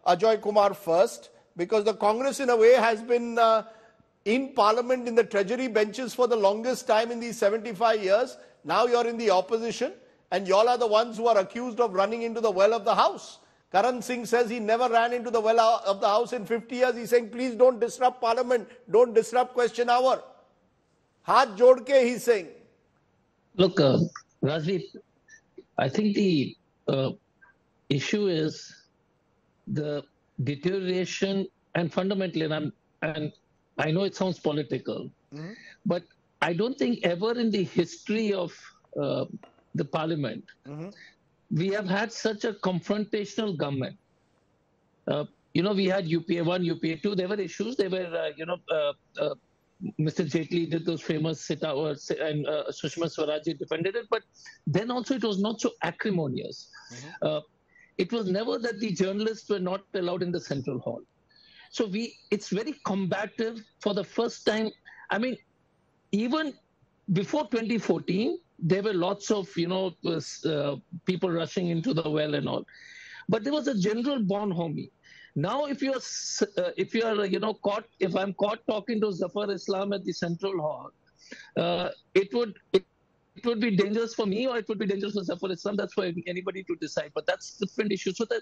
Ajay Kumar first, because the Congress in a way has been in parliament in the treasury benches for the longest time in these 75 years. Now you're in the opposition and y'all are the ones who are accused of running into the well of the house. Karan Singh says he never ran into the well of the house in 50 years. He's saying, please don't disrupt parliament, don't disrupt question hour. Haath jod ke, he's saying. Look, Ravi, I think the issue is the deterioration, and fundamentally, and I know it sounds political, but I don't think ever in the history of the parliament, we have had such a confrontational government. We had UPA 1, UPA 2, there were issues, there were, Mr. Jaitley did those famous sit-outs and Sushma Swaraj defended it, but then also it was not so acrimonious. It was never that the journalists were not allowed in the central hall. So it's very combative for the first time. I mean, even before 2014, there were lots of, people rushing into the well and all. But there was a general bonhomie. Now, if I'm caught talking to Zafar Islam at the central hall, it would be dangerous for me or it would be dangerous for Zafar Islam. That's for anybody to decide. But that's a different issue. So that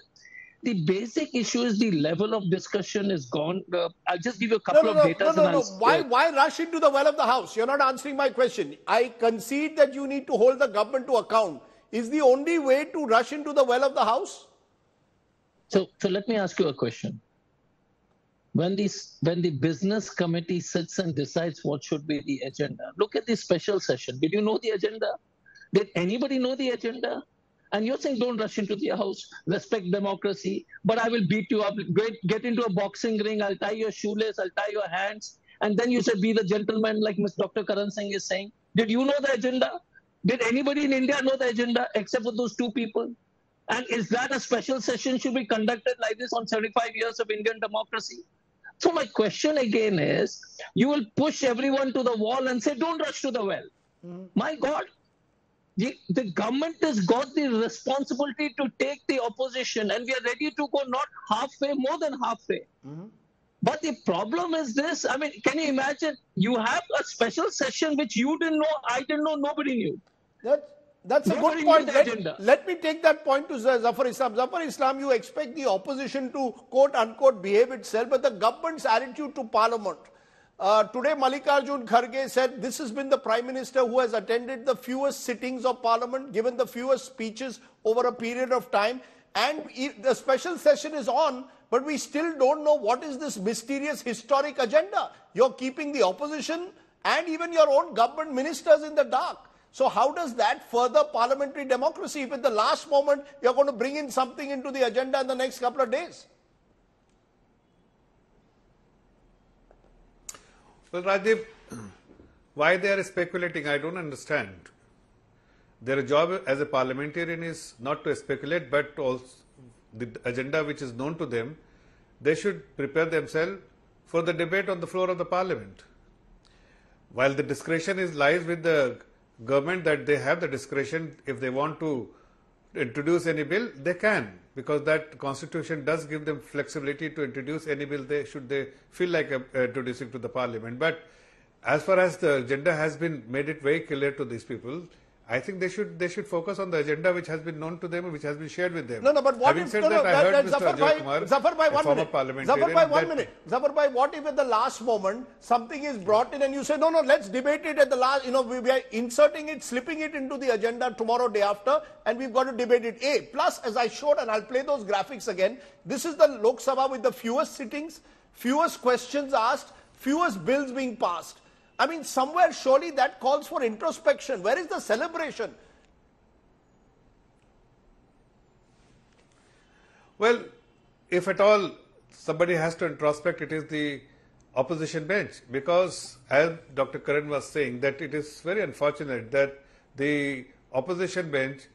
the basic issue is the level of discussion is gone. I'll just give you a couple of data. No. Why rush into the well of the house? You're not answering my question. I concede that you need to hold the government to account. Is the only way to rush into the well of the house? So let me ask you a question. When the business committee sits and decides what should be the agenda, look at the special session. Did you know the agenda? Did anybody know the agenda? And you're saying don't rush into the house, respect democracy, but I will beat you up, get into a boxing ring, I'll tie your shoelace, I'll tie your hands, and then you said be the gentleman like Dr. Karan Singh is saying. Did you know the agenda? Did anybody in India know the agenda except for those two people? And is that a special session should be conducted like this on 75 years of Indian democracy? So my question again is, you will push everyone to the wall and say, don't rush to the well. My God, the government has got the responsibility to take the opposition and we are ready to go not halfway, more than halfway. But the problem is this, I mean, can you imagine, you have a special session which you didn't know, I didn't know, nobody knew. That's a good point. Let me take that point to Zafar Islam. Zafar Islam, you expect the opposition to quote-unquote behave itself, but the government's attitude to parliament. Today, Mallikarjun Kharge said this has been the Prime Minister who has attended the fewest sittings of parliament, given the fewest speeches over a period of time, and the special session is on, but we still don't know what is this mysterious historic agenda. You're keeping the opposition and even your own government ministers in the dark. So how does that further parliamentary democracy if at the last moment you're going to bring in something into the agenda in the next couple of days? Well, Rajiv, why they are speculating, I don't understand. Their job as a parliamentarian is not to speculate, but also the agenda which is known to them, they should prepare themselves for the debate on the floor of the parliament. While the discretion lies with the government, that they have the discretion, if they want to introduce any bill, they can, because that constitution does give them flexibility to introduce any bill should they feel like introducing to the parliament. But as far as the agenda has been made it very clear to these people, I think they should focus on the agenda which has been known to them, which has been shared with them. But what Having said that, I heard Mr. Ajay Kumar, Zafar bhai, former parliamentarian. Zafar bhai, 1 minute. Zafar bhai, what if at the last moment something is brought in and you say, no, let's debate it at the last, we are inserting it, slipping it into the agenda tomorrow, day after, and we've got to debate it. Plus, as I showed, and I'll play those graphics again, this is the Lok Sabha with the fewest sittings, fewest questions asked, fewest bills being passed. I mean, somewhere surely that calls for introspection. Where is the celebration? Well, if at all somebody has to introspect, it is the opposition bench, because as Dr. Karan was saying, that it is very unfortunate that the opposition bench,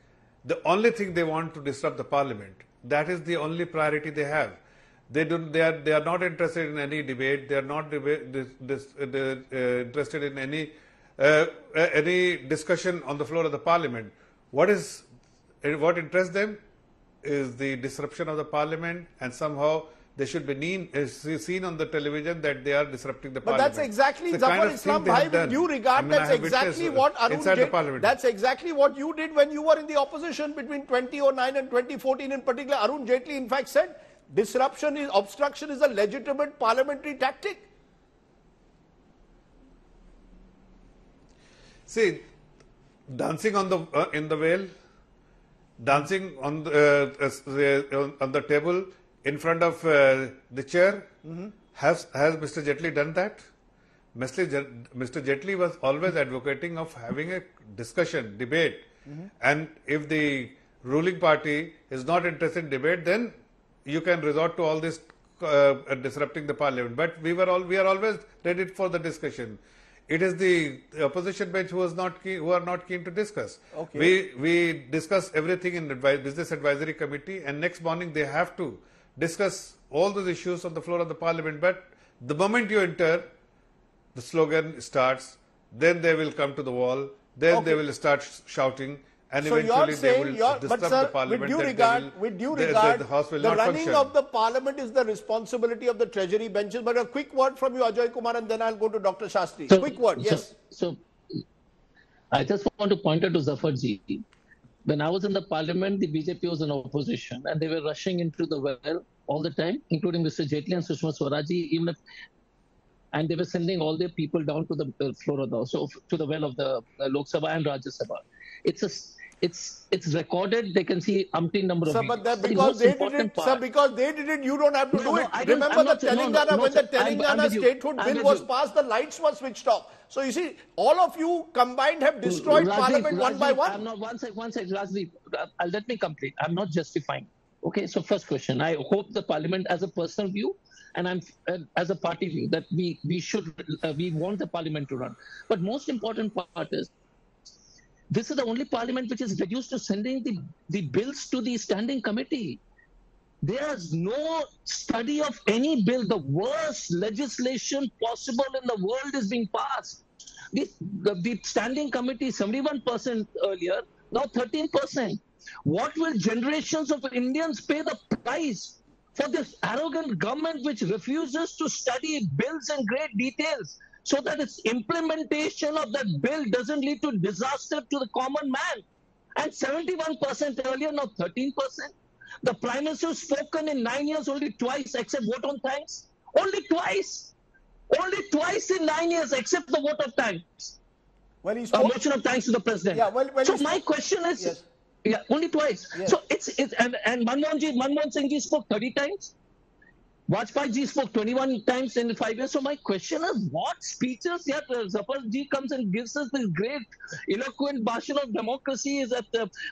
the only thing they want to disrupt the parliament, that is the only priority they have. They are not interested in any debate. They are not interested in any discussion on the floor of the parliament. What interests them? is the disruption of the parliament, and somehow they should be seen on the television that they are disrupting the parliament. But that's exactly, the Zafar kind of Islam thing they Bhai, have with done. due regard, that's exactly what Arun inside did. the parliament. That's exactly what you did when you were in the opposition between 2009 and 2014 in particular. Arun Jaitley in fact said, obstruction is a legitimate parliamentary tactic. See, dancing on the in the veil, dancing on the table in front of the chair. Has Mr. Jaitley done that? Mr. Jaitley was always advocating of having a discussion, debate, and if the ruling party is not interested in debate, then you can resort to all this disrupting the parliament. But we are always ready for the discussion. It is the opposition bench who are not keen to discuss. Okay. We discuss everything in Business Advisory Committee, and next morning they have to discuss all those issues on the floor of the parliament. But the moment you enter, the slogan starts, then they will come to the wall, then they will start shouting, and so eventually they will disrupt the parliament. With due regard, the House will the not running function. of the parliament is the responsibility of the treasury benches. But a quick word from you, Ajay Kumar, and then I'll go to Dr. Shastri. Quick word, yes. So I just want to point out to Zafar ji, when I was in the parliament, the BJP was in opposition, and they were rushing into the well all the time, including Mr. Jaitley and Sushma Swaraji, and they were sending all their people down to the floor of the House, so to the well of the Lok Sabha and Rajya Sabha. It's recorded. They can see umpteen number of But videos. because they did it, you don't have to do it. Remember the Telangana, when the Telangana statehood bill was passed, the lights were switched off. So you see, all of you combined have destroyed parliament one by one. I'm not, one sec, Rajdeep, let me complete. I'm not justifying. Okay, so first question. I hope the parliament, as a personal view, and I'm as a party view, that we want the parliament to run. But most important part is, this is the only parliament which is reduced to sending the bills to the standing committee. There is no study of any bill. The worst legislation possible in the world is being passed. The standing committee, 71% earlier, now 13%. What will generations of Indians pay the price for this arrogant government which refuses to study bills in great details, so that its implementation of that bill doesn't lead to disaster to the common man? And 71% earlier, now 13%. The Prime Minister has spoken in 9 years only twice, except vote on thanks. Only twice. Only twice in 9 years, except the vote of thanks. When he spoke, a motion of thanks to the president. Yeah, so my question is, yes. Yeah, only twice. Yes. So and Manmohan Singh ji spoke 30 times. Vajpayee ji spoke 21 times in 5 years. So my question is, what speeches? Yeah, Zafar ji comes and gives us this great, eloquent bhashan of democracy is that,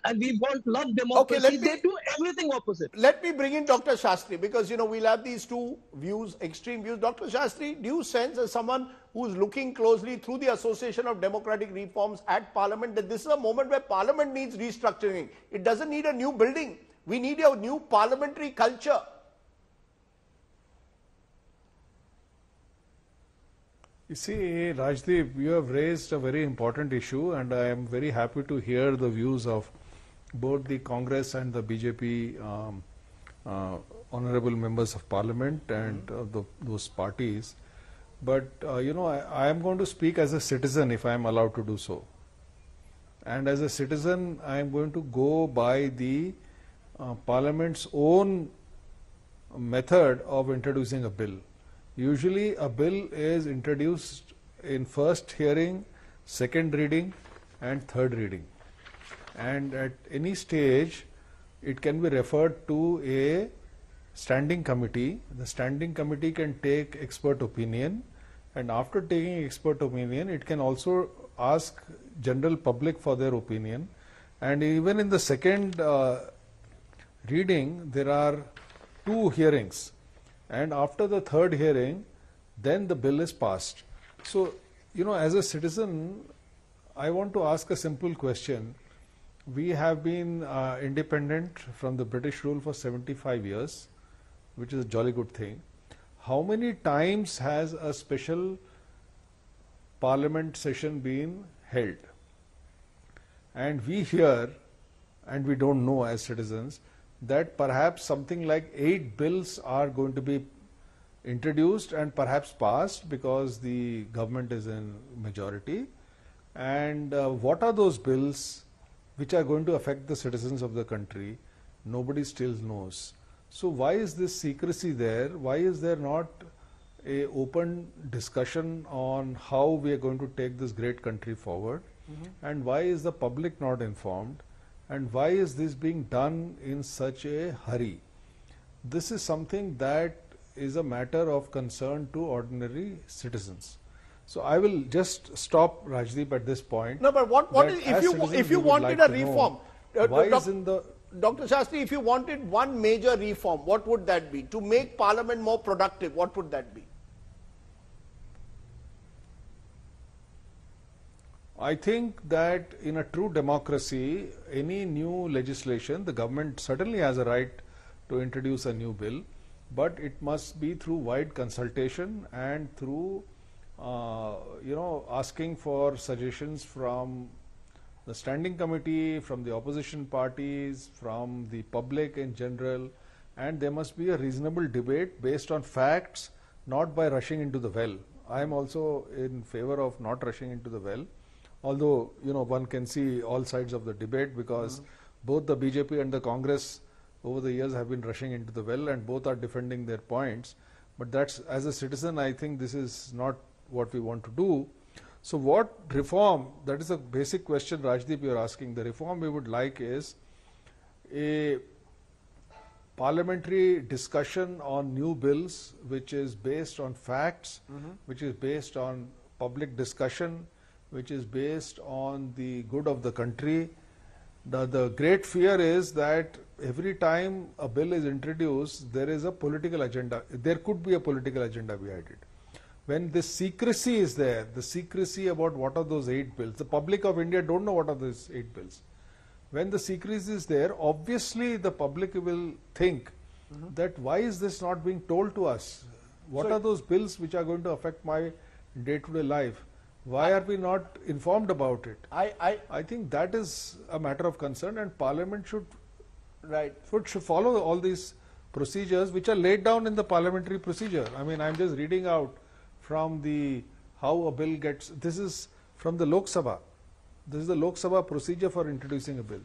and we love democracy. Okay, they do everything opposite. Let me bring in Dr. Shastri, because we'll have these two views, extreme views. Dr. Shastri, do you sense, as someone who's looking closely through the Association of Democratic Reforms at Parliament, that this is a moment where Parliament needs restructuring? It doesn't need a new building. We need a new parliamentary culture. You see, Rajdeep, you have raised a very important issue, and I am very happy to hear the views of both the Congress and the BJP honorable members of Parliament and those parties. But, I am going to speak as a citizen, if I am allowed to do so. And as a citizen, I am going to go by the Parliament's own method of introducing a bill. Usually a bill is introduced in first hearing, second reading and third reading. And at any stage, it can be referred to a standing committee. The standing committee can take expert opinion, and after taking expert opinion, it can also ask general public for their opinion. And even in the second reading, there are 2 hearings. And after the third hearing, then the bill is passed. So, as a citizen, I want to ask a simple question. We have been independent from the British rule for 75 years, which is a jolly good thing. How many times has a special parliament session been held? And we hear, and we don't know as citizens, that perhaps something like 8 bills are going to be introduced and perhaps passed because the government is in majority. And what are those bills which are going to affect the citizens of the country? Nobody still knows. So why is this secrecy there? Why is there not a open discussion on how we are going to take this great country forward? And why is the public not informed? And why is this being done in such a hurry? This is something that is a matter of concern to ordinary citizens. So I will just stop, Rajdeep, at this point. No, but what is, if you wanted a reform, why is in the Dr. Shastri, if you wanted one major reform, what would that be? To make Parliament more productive, what would that be? I think that in a true democracy, any new legislation, the government certainly has a right to introduce a new bill, but it must be through wide consultation and through asking for suggestions from the standing committee, from the opposition parties, from the public in general, and there must be a reasonable debate based on facts, not by rushing into the well. I am also in favor of not rushing into the well, although one can see all sides of the debate, because both the BJP and the Congress over the years have been rushing into the well, and both are defending their points. But that's, as a citizen, I think this is not what we want to do. So what reform, that is a basic question, Rajdeep, you are asking. The reform we would like is a parliamentary discussion on new bills which is based on facts, which is based on public discussion, which is based on the good of the country. The great fear is that every time a bill is introduced, there is a political agenda. There could be a political agenda behind it. When this secrecy is there, the secrecy about what are those 8 bills, the public of India don't know what are those 8 bills. When the secrecy is there, obviously the public will think that why is this not being told to us? What are those bills which are going to affect my day-to-day life? Why are we not informed about it? I think that is a matter of concern, and Parliament should follow all these procedures which are laid down in the parliamentary procedure. I mean, I'm just reading out from how a bill gets. This is from the Lok Sabha. This is the Lok Sabha procedure for introducing a bill.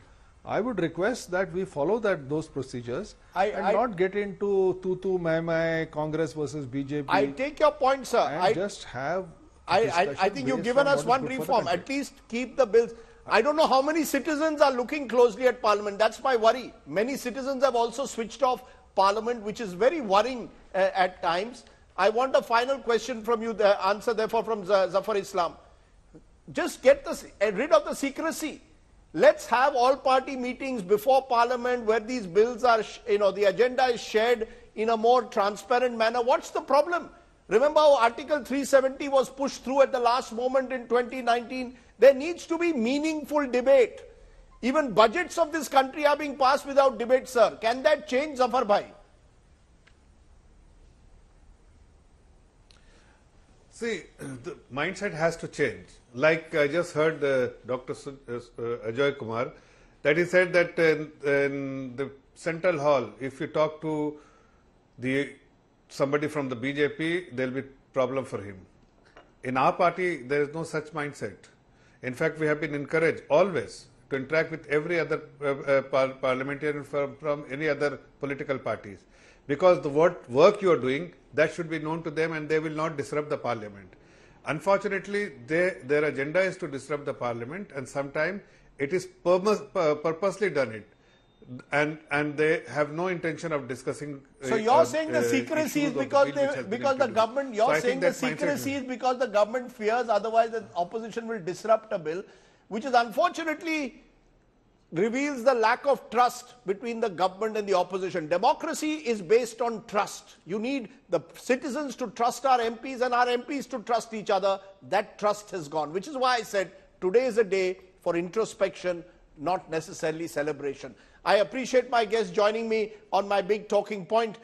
I would request that we follow those procedures and not get into tu mai, Congress versus BJP. I take your point, sir. And just have. I think you've given us one reform. At least keep the bills. I don't know how many citizens are looking closely at Parliament. That's my worry. Many citizens have also switched off Parliament, which is very worrying at times. I want a final question from you, the answer therefore from Zafar Islam. Just get rid of the secrecy. Let's have all party meetings before Parliament where these bills are, the agenda is shared in a more transparent manner. What's the problem? Remember how Article 370 was pushed through at the last moment in 2019? There needs to be meaningful debate. Even budgets of this country are being passed without debate, sir. Can that change, Zafar Bhai? See, the mindset has to change. Like I just heard Dr. Ajay Kumar, that he said that in the Central Hall, if you talk to somebody from the BJP, there will be problem for him. In our party, there is no such mindset. In fact, we have been encouraged always to interact with every other parliamentarian from any other political parties. Because the work you are doing, that should be known to them, and they will not disrupt the parliament. Unfortunately, their agenda is to disrupt the parliament, and sometimes it is purposely done it. And they have no intention of discussing. So you're saying the secrecy is because the government. You're saying the secrecy is because the government fears otherwise the opposition will disrupt a bill, which is unfortunately reveals the lack of trust between the government and the opposition. Democracy is based on trust. You need the citizens to trust our MPs and our MPs to trust each other. That trust has gone, which is why I said today is a day for introspection, not necessarily celebration. I appreciate my guests joining me on my big talking point.